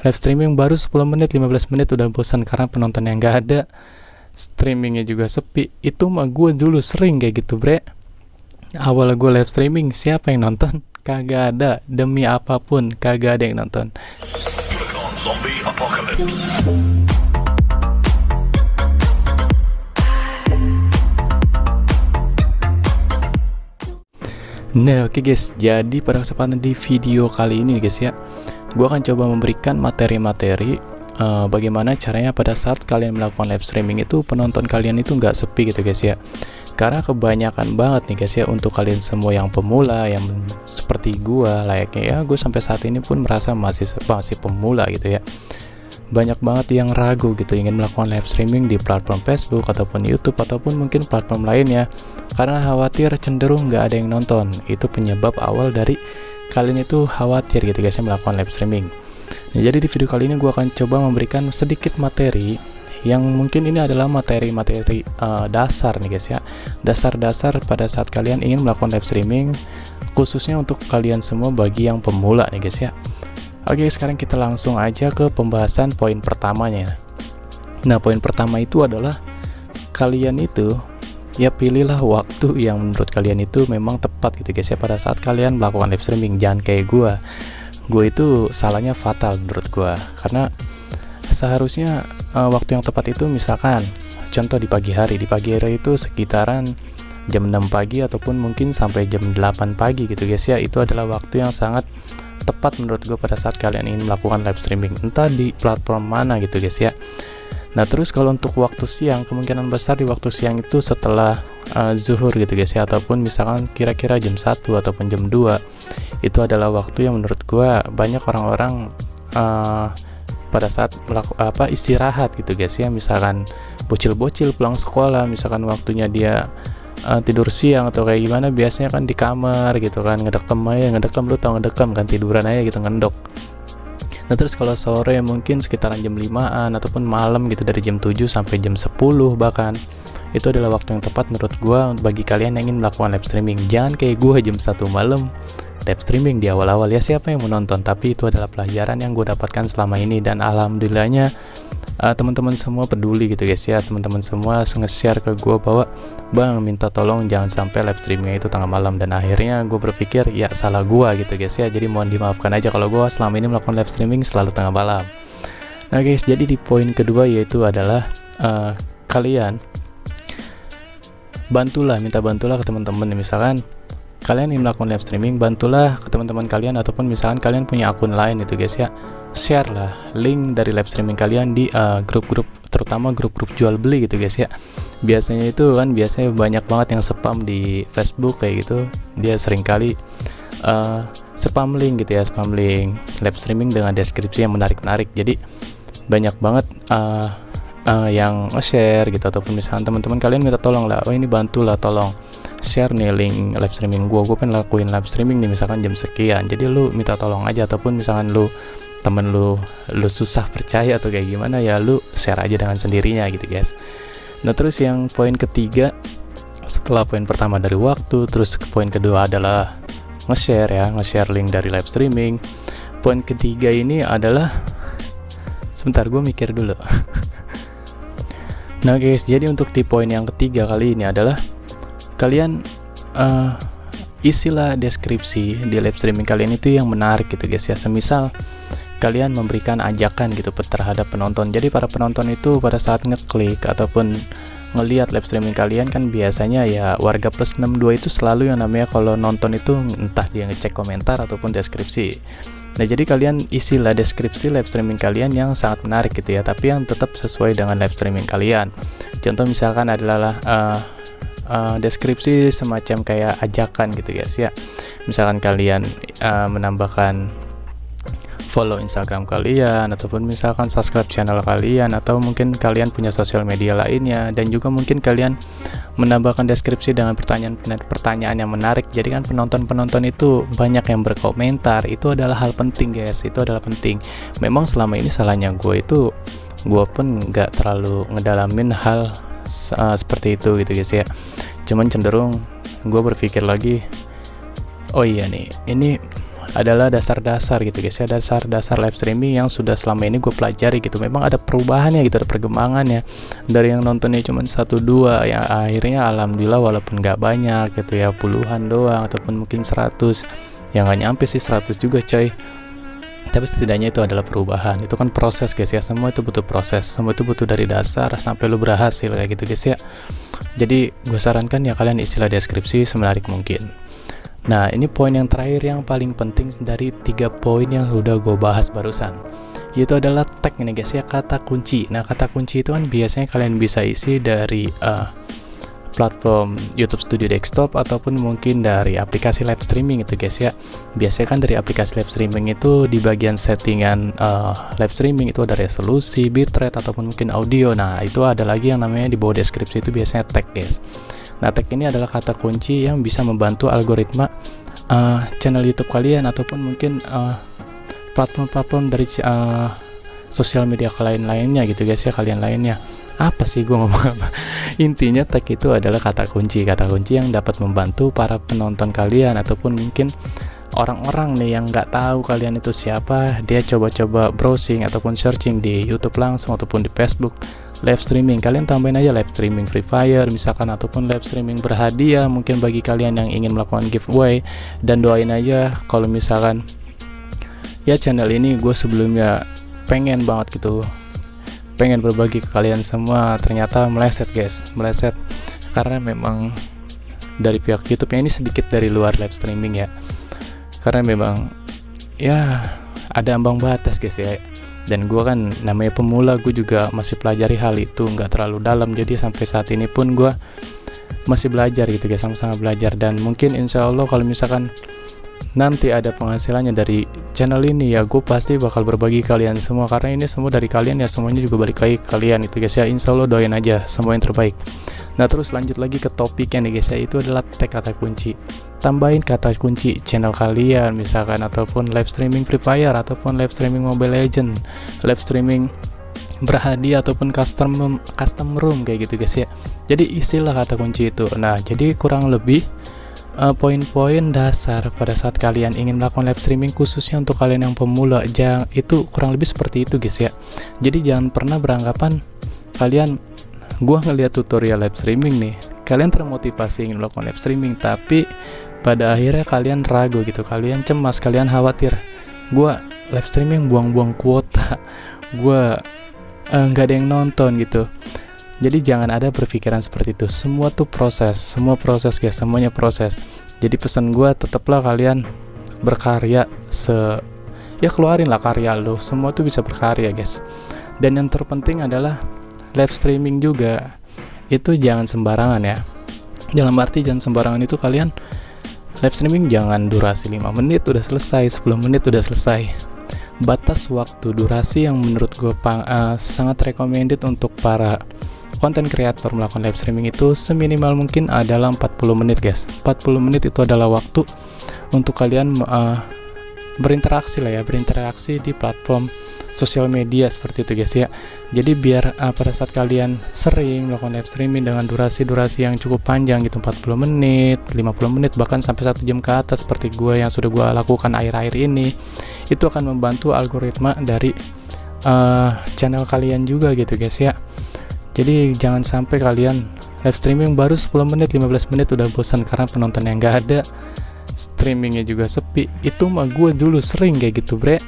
Live streaming baru 10 menit 15 menit udah bosan karena penonton yang gak ada, streamingnya juga sepi. Itu mah gue dulu sering kayak gitu bre. Awal gue live streaming, siapa yang nonton? Kagak ada, demi apapun kagak ada yang nonton. Zombie apocalypse. Nah oke guys, jadi pada kesempatan di video kali ini guys ya, gue akan coba memberikan materi-materi bagaimana caranya pada saat kalian melakukan live streaming itu penonton kalian itu nggak sepi gitu guys ya. Karena kebanyakan banget nih guys ya, untuk kalian semua yang pemula, yang seperti gue layaknya ya, gue sampai saat ini pun merasa masih pemula gitu ya. Banyak banget yang ragu gitu ingin melakukan live streaming di platform Facebook ataupun YouTube ataupun mungkin platform lainnya, karena khawatir cenderung nggak ada yang nonton. Itu penyebab awal dari kalian itu khawatir gitu guys ya melakukan live streaming. Nah, jadi di video kali ini gue akan coba memberikan sedikit materi yang mungkin ini adalah materi-materi dasar nih guys ya, dasar-dasar pada saat kalian ingin melakukan live streaming, khususnya untuk kalian semua bagi yang pemula nih guys ya. Oke, sekarang kita langsung aja ke pembahasan poin pertamanya. Nah, poin pertama itu adalah kalian itu ya pilihlah waktu yang menurut kalian itu memang tepat gitu guys ya pada saat kalian melakukan live streaming. Jangan kayak gue itu salahnya fatal menurut gue, karena seharusnya waktu yang tepat itu misalkan contoh di pagi hari itu sekitaran jam 6 pagi ataupun mungkin sampai jam 8 pagi gitu guys ya. Itu adalah waktu yang sangat tepat menurut gue pada saat kalian ingin melakukan live streaming entah di platform mana gitu guys ya. Nah terus kalau untuk waktu siang, kemungkinan besar di waktu siang itu setelah zuhur gitu guys ya, ataupun misalkan kira-kira jam 1 ataupun jam 2, itu adalah waktu yang menurut gue banyak orang-orang pada saat istirahat gitu guys ya. Misalkan bocil-bocil pulang sekolah, misalkan waktunya dia tidur siang atau kayak gimana, biasanya kan di kamar gitu kan, ngedekam lu tau ngedekam kan, tiduran aja gitu ngendok. Nah terus kalau sore mungkin sekitaran jam 5-an ataupun malam gitu dari jam 7 sampai jam 10 bahkan, itu adalah waktu yang tepat menurut gue bagi kalian yang ingin melakukan live streaming. Jangan kayak gue jam 1 malam live streaming di awal-awal, ya siapa yang menonton. Tapi itu adalah pelajaran yang gue dapatkan selama ini, dan alhamdulillahnya teman-teman semua peduli gitu guys ya. Teman-teman semua nge-share ke gue bahwa bang minta tolong jangan sampai live streamingnya itu tengah malam, dan akhirnya gue berpikir ya salah gue gitu guys ya. Jadi mohon dimaafkan aja kalau gue selama ini melakukan live streaming selalu tengah malam. Nah guys, jadi di poin kedua yaitu adalah kalian minta bantulah ke teman-teman. Misalkan kalian ingin melakukan live streaming, bantulah ke teman-teman kalian, ataupun misalkan kalian punya akun lain itu guys ya, share lah link dari live streaming kalian di grup-grup, terutama grup-grup jual beli gitu guys ya. Biasanya banyak banget yang spam di Facebook kayak gitu, dia seringkali spam link gitu ya, spam link live streaming dengan deskripsi yang menarik-menarik. Jadi banyak banget yang nge-share gitu, ataupun misalkan teman-teman kalian minta tolong lah, oh ini bantulah tolong share nih link live streaming gue pengen lakuin live streaming nih misalkan jam sekian, jadi lu minta tolong aja. Ataupun misalkan temen lu susah percaya atau kayak gimana ya, lu share aja dengan sendirinya gitu guys. Nah terus yang poin ketiga setelah poin pertama dari waktu, terus poin kedua adalah nge-share link dari live streaming. Poin ketiga ini adalah, sebentar gue mikir dulu. Nah guys, jadi untuk di poin yang ketiga kali ini adalah kalian isilah deskripsi di live streaming kalian itu yang menarik gitu guys ya. Semisal kalian memberikan ajakan gitu terhadap penonton. Jadi para penonton itu pada saat ngeklik ataupun ngelihat live streaming kalian kan biasanya ya warga plus 62 itu selalu yang namanya kalau nonton itu entah dia ngecek komentar ataupun deskripsi. Nah jadi kalian isilah deskripsi live streaming kalian yang sangat menarik gitu ya, tapi yang tetap sesuai dengan live streaming kalian. Contoh misalkan adalah deskripsi semacam kayak ajakan gitu guys ya. Misalkan kalian menambahkan follow Instagram kalian, ataupun misalkan subscribe channel kalian, atau mungkin kalian punya sosial media lainnya, dan juga mungkin kalian menambahkan deskripsi dengan pertanyaan yang menarik. Jadi kan penonton itu banyak yang berkomentar. Itu adalah hal penting guys, itu adalah penting. Memang selama ini salahnya gue pun nggak terlalu ngedalamin hal seperti itu gitu guys ya. Cuman cenderung gue berpikir lagi, oh iya nih, ini adalah dasar-dasar gitu guys ya, dasar-dasar live streaming yang sudah selama ini gue pelajari gitu. Memang ada perubahannya gitu, ada perkembangannya dari yang nontonnya cuma 1-2 yang akhirnya alhamdulillah walaupun nggak banyak gitu ya, puluhan doang ataupun mungkin 100, yang nggak nyampe sih 100 juga coy, tapi setidaknya itu adalah perubahan. Itu kan proses guys ya, semua itu butuh proses, semua itu butuh dari dasar sampai lu berhasil kayak gitu guys ya. Jadi gue sarankan ya kalian istilah deskripsi semenarik mungkin. Nah ini poin yang terakhir yang paling penting dari 3 poin yang udah gue bahas barusan, yaitu adalah tag ini guys ya, kata kunci. Nah kata kunci itu kan biasanya kalian bisa isi dari platform YouTube Studio Desktop ataupun mungkin dari aplikasi live streaming itu guys ya. Biasanya kan dari aplikasi live streaming itu di bagian settingan live streaming itu ada resolusi, bitrate ataupun mungkin audio. Nah itu ada lagi yang namanya di bawah deskripsi itu biasanya tag guys. Nah tag ini adalah kata kunci yang bisa membantu algoritma channel YouTube kalian ataupun mungkin platform-platform dari sosial media lainnya gitu guys ya, kalian lainnya. Apa sih gue ngomong apa? Intinya tag itu adalah kata kunci yang dapat membantu para penonton kalian ataupun mungkin orang-orang nih yang nggak tahu kalian itu siapa, dia coba-coba browsing ataupun searching di YouTube langsung ataupun di Facebook live streaming. Kalian tambahin aja live streaming Free Fire misalkan, ataupun live streaming berhadiah mungkin bagi kalian yang ingin melakukan giveaway. Dan doain aja kalau misalkan ya channel ini gue sebelumnya pengen banget gitu, pengen berbagi ke kalian semua, ternyata meleset guys, meleset karena memang dari pihak YouTube ini sedikit dari luar live streaming ya, karena memang ya ada ambang batas guys ya. Dan gue kan namanya pemula, gue juga masih pelajari hal itu nggak terlalu dalam, jadi sampai saat ini pun gue masih belajar gitu guys, sama-sama belajar. Dan mungkin insya Allah kalau misalkan nanti ada penghasilannya dari channel ini ya, gue pasti bakal berbagi kalian semua, karena ini semua dari kalian ya, semuanya juga balik lagi ke kalian itu guys ya. Insya Allah doain aja semua yang terbaik. Nah terus lanjut lagi ke topiknya nih guys ya, itu adalah tag kata kunci. Tambahin kata kunci channel kalian misalkan, ataupun live streaming Free Fire, ataupun live streaming Mobile Legend, live streaming berhadiah ataupun custom room kayak gitu guys ya. Jadi isilah kata kunci itu. Nah jadi kurang lebih poin-poin dasar pada saat kalian ingin melakukan live streaming, khususnya untuk kalian yang pemula, itu kurang lebih seperti itu guys ya. Jadi jangan pernah beranggapan kalian, gua ngeliat tutorial live streaming nih, kalian termotivasi ingin melakukan live streaming, tapi pada akhirnya kalian ragu gitu, kalian cemas, kalian khawatir, gua live streaming buang-buang kuota, gua nggak ada yang nonton gitu. Jadi jangan ada berpikiran seperti itu. Semua tuh proses, semua proses guys, semuanya proses. Jadi pesan gue, tetaplah kalian berkarya ya keluarin lah karya lo. Semua tuh bisa berkarya guys. Dan yang terpenting adalah live streaming juga itu jangan sembarangan ya. Dalam arti jangan sembarangan itu kalian live streaming jangan durasi 5 menit udah selesai, 10 menit udah selesai. Batas waktu durasi yang menurut gue sangat recommended untuk para konten kreator melakukan live streaming itu seminimal mungkin adalah 40 menit guys. 40 menit itu adalah waktu untuk kalian berinteraksi lah ya, berinteraksi di platform sosial media seperti itu guys ya. Jadi biar pada saat kalian sering melakukan live streaming dengan durasi-durasi yang cukup panjang gitu, 40 menit, 50 menit, bahkan sampai 1 jam ke atas seperti gue yang sudah gue lakukan akhir-akhir ini, itu akan membantu algoritma dari channel kalian juga gitu guys ya. Jadi jangan sampai kalian live streaming baru 10 menit, 15 menit udah bosan karena penonton yang gak ada, streamingnya juga sepi. Itu mah gue dulu sering kayak gitu bre.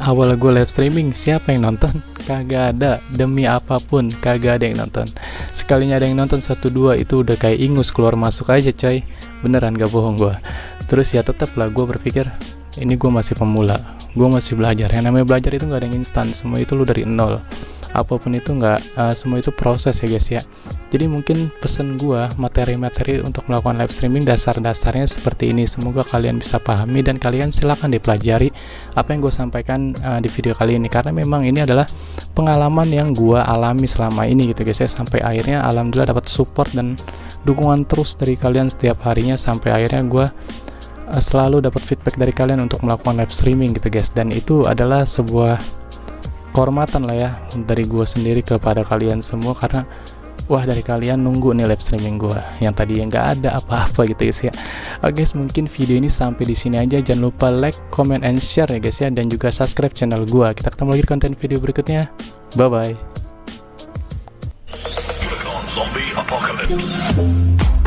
Awal gue live streaming, siapa yang nonton? Kagak ada, demi apapun kagak ada yang nonton. Sekalinya ada yang nonton 1-2 itu udah kayak ingus keluar masuk aja coy. Beneran gak bohong gue. Terus ya tetap lah gue berpikir, ini gue masih pemula, gue masih belajar. Yang namanya belajar itu gak ada yang instan, semua itu lu dari nol. Apapun itu semua itu proses ya guys ya. Jadi mungkin pesen gua, materi-materi untuk melakukan live streaming dasar-dasarnya seperti ini. Semoga kalian bisa pahami dan kalian silakan dipelajari apa yang gue sampaikan di video kali ini, karena memang ini adalah pengalaman yang gua alami selama ini gitu guys ya. Sampai akhirnya alhamdulillah dapat support dan dukungan terus dari kalian setiap harinya, sampai akhirnya gua selalu dapat feedback dari kalian untuk melakukan live streaming gitu guys. Dan itu adalah sebuah kehormatan lah ya dari gue sendiri kepada kalian semua, karena wah dari kalian nunggu nih live streaming gue yang tadi nggak ada apa-apa gitu guys ya. Oke guys, mungkin video ini sampai di sini aja. Jangan lupa like, comment, and share ya guys ya, dan juga subscribe channel gue. Kita ketemu lagi di konten video berikutnya. Bye bye. Zombie Apocalypse.